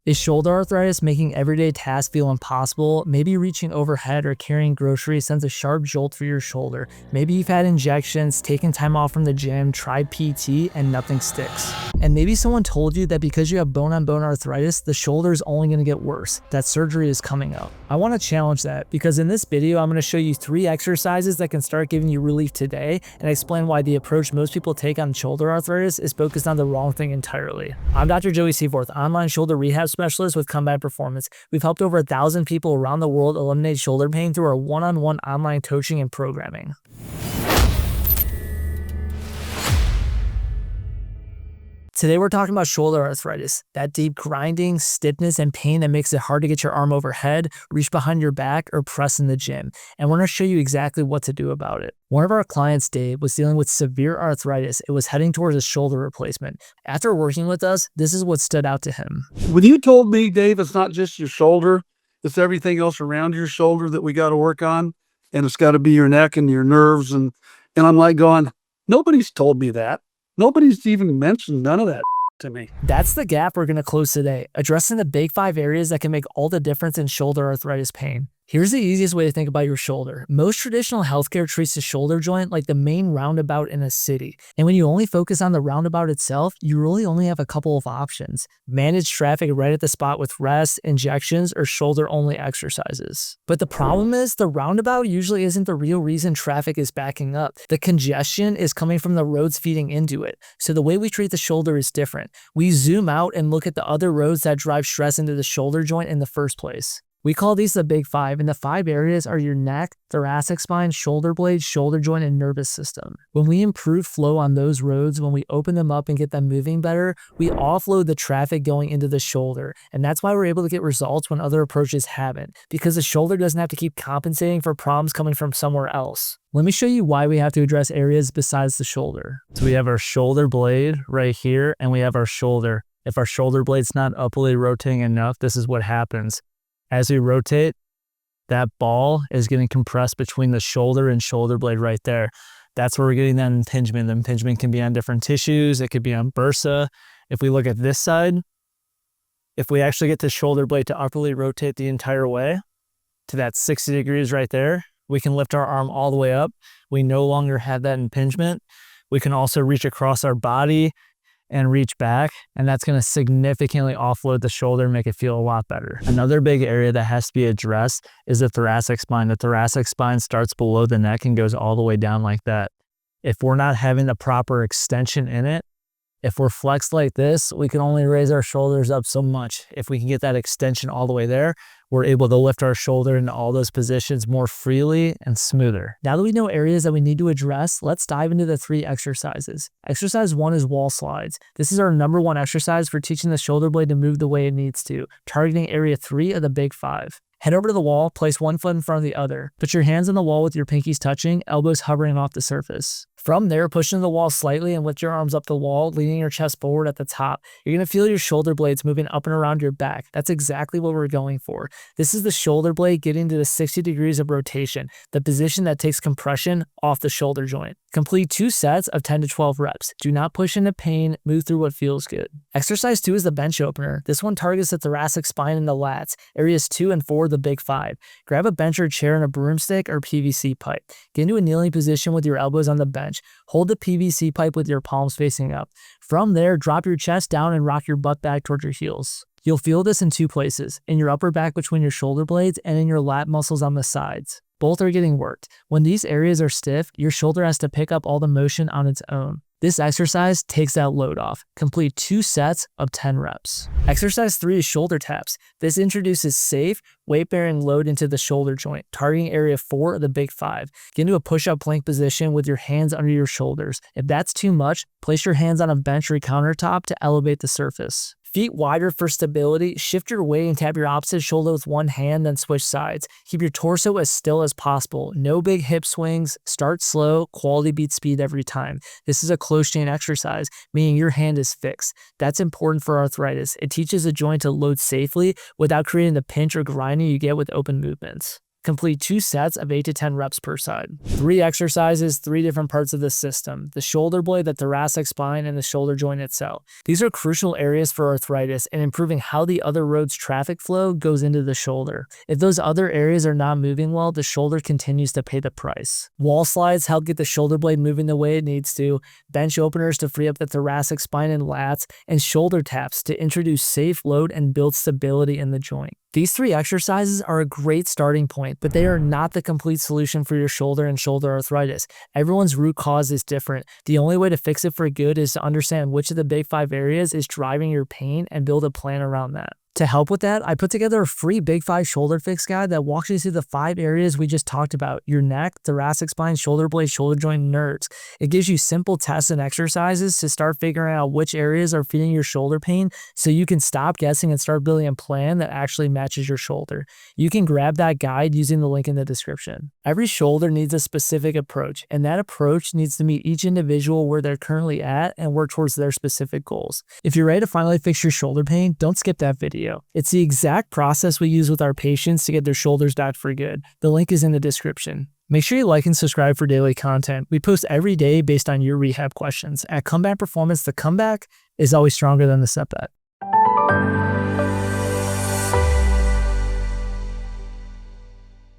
Is shoulder arthritis making everyday tasks feel impossible? Maybe reaching overhead or carrying groceries sends a sharp jolt through your shoulder. Maybe you've had injections, taken time off from the gym, tried PT, and nothing sticks. And maybe someone told you that because you have bone-on-bone arthritis, the shoulder is only going to get worse, that surgery is coming up. I want to challenge that because in this video, I'm going to show you 3 exercises that can start giving you relief today and explain why the approach most people take on shoulder arthritis is focused on the wrong thing entirely. I'm Dr. Joey Seyforth, online shoulder rehab specialist with Combat Performance. We've helped over 1,000 people around the world eliminate shoulder pain through our one-on-one online coaching and programming. Today we're talking about shoulder arthritis, that deep grinding, stiffness, and pain that makes it hard to get your arm overhead, reach behind your back, or press in the gym. And we're going to show you exactly what to do about it. One of our clients, Dave, was dealing with severe arthritis. It was heading towards a shoulder replacement. After working with us, this is what stood out to him. When you told me, Dave, it's not just your shoulder, it's everything else around your shoulder that we got to work on, and it's got to be your neck and your nerves, and I'm like going, nobody's told me that. Nobody's even mentioned none of that to me. That's the gap we're going to close today, addressing the big 5 areas that can make all the difference in shoulder arthritis pain. Here's the easiest way to think about your shoulder. Most traditional healthcare treats the shoulder joint like the main roundabout in a city. And when you only focus on the roundabout itself, you really only have a couple of options. Manage traffic right at the spot with rest, injections, or shoulder-only exercises. But the problem is the roundabout usually isn't the real reason traffic is backing up. The congestion is coming from the roads feeding into it. So the way we treat the shoulder is different. We zoom out and look at the other roads that drive stress into the shoulder joint in the first place. We call these the big 5, and the 5 areas are your neck, thoracic spine, shoulder blade, shoulder joint, and nervous system. When we improve flow on those roads, when we open them up and get them moving better, we offload the traffic going into the shoulder. And that's why we're able to get results when other approaches haven't, because the shoulder doesn't have to keep compensating for problems coming from somewhere else. Let me show you why we have to address areas besides the shoulder. So we have our shoulder blade right here, and we have our shoulder. If our shoulder blade's not upwardly rotating enough, this is what happens. As we rotate, that ball is getting compressed between the shoulder and shoulder blade right there. That's where we're getting that impingement. The impingement can be on different tissues. It could be on bursa. If we look at this side, if we actually get the shoulder blade to upwardly rotate the entire way to that 60 degrees right there, we can lift our arm all the way up. We no longer have that impingement. We can also reach across our body and reach back, and that's going to significantly offload the shoulder and make it feel a lot better. Another big area that has to be addressed is the thoracic spine. The thoracic spine starts below the neck and goes all the way down like that. If we're not having the proper extension in it, if we're flexed like this, we can only raise our shoulders up so much. If we can get that extension all the way there, we're able to lift our shoulder into all those positions more freely and smoother. Now that we know areas that we need to address, let's dive into the 3 exercises. Exercise 1 is wall slides. This is our #1 exercise for teaching the shoulder blade to move the way it needs to, targeting area 3 of the big 5. Head over to the wall, place one foot in front of the other. Put your hands on the wall with your pinkies touching, elbows hovering off the surface. From there, push into the wall slightly and lift your arms up the wall, leaning your chest forward at the top. You're going to feel your shoulder blades moving up and around your back. That's exactly what we're going for. This is the shoulder blade getting to the 60 degrees of rotation, the position that takes compression off the shoulder joint. Complete 2 sets of 10 to 12 reps. Do not push into pain, move through what feels good. Exercise 2 is the bench opener. This one targets the thoracic spine and the lats, areas 2 and 4 of the big 5. Grab a bench or chair and a broomstick or PVC pipe. Get into a kneeling position with your elbows on the bench. Hold the PVC pipe with your palms facing up. From there, drop your chest down and rock your butt back towards your heels. You'll feel this in 2 places, in your upper back between your shoulder blades and in your lat muscles on the sides. Both are getting worked. When these areas are stiff, your shoulder has to pick up all the motion on its own. This exercise takes that load off. Complete 2 sets of 10 reps. Exercise 3 is shoulder taps. This introduces safe, weight-bearing load into the shoulder joint, targeting area 4 of the big 5. Get into a push-up plank position with your hands under your shoulders. If that's too much, place your hands on a bench or countertop to elevate the surface. Feet wider for stability, shift your weight and tap your opposite shoulder with one hand, then switch sides. Keep your torso as still as possible. No big hip swings. Start slow, quality beats speed every time. This is a close chain exercise, meaning your hand is fixed. That's important for arthritis. It teaches the joint to load safely without creating the pinch or grinding you get with open movements. Complete 2 sets of 8 to 10 reps per side. 3 exercises, 3 different parts of the system: the shoulder blade, the thoracic spine, and the shoulder joint itself. These are crucial areas for arthritis, and improving how the other road's traffic flow goes into the shoulder. If those other areas are not moving well, the shoulder continues to pay the price. Wall slides help get the shoulder blade moving the way it needs to, bench openers to free up the thoracic spine and lats, and shoulder taps to introduce safe load and build stability in the joint. These 3 exercises are a great starting point, but they are not the complete solution for your shoulder and shoulder arthritis. Everyone's root cause is different. The only way to fix it for good is to understand which of the big 5 areas is driving your pain and build a plan around that. To help with that, I put together a free Big 5 shoulder fix guide that walks you through the 5 areas we just talked about: your neck, thoracic spine, shoulder blade, shoulder joint, and nerves. It gives you simple tests and exercises to start figuring out which areas are feeding your shoulder pain, so you can stop guessing and start building a plan that actually matches your shoulder. You can grab that guide using the link in the description. Every shoulder needs a specific approach, and that approach needs to meet each individual where they're currently at and work towards their specific goals. If you're ready to finally fix your shoulder pain, don't skip that video. It's the exact process we use with our patients to get their shoulders back for good. The link is in the description. Make sure you like and subscribe for daily content. We post every day based on your rehab questions. At Comeback Performance, the comeback is always stronger than the setback.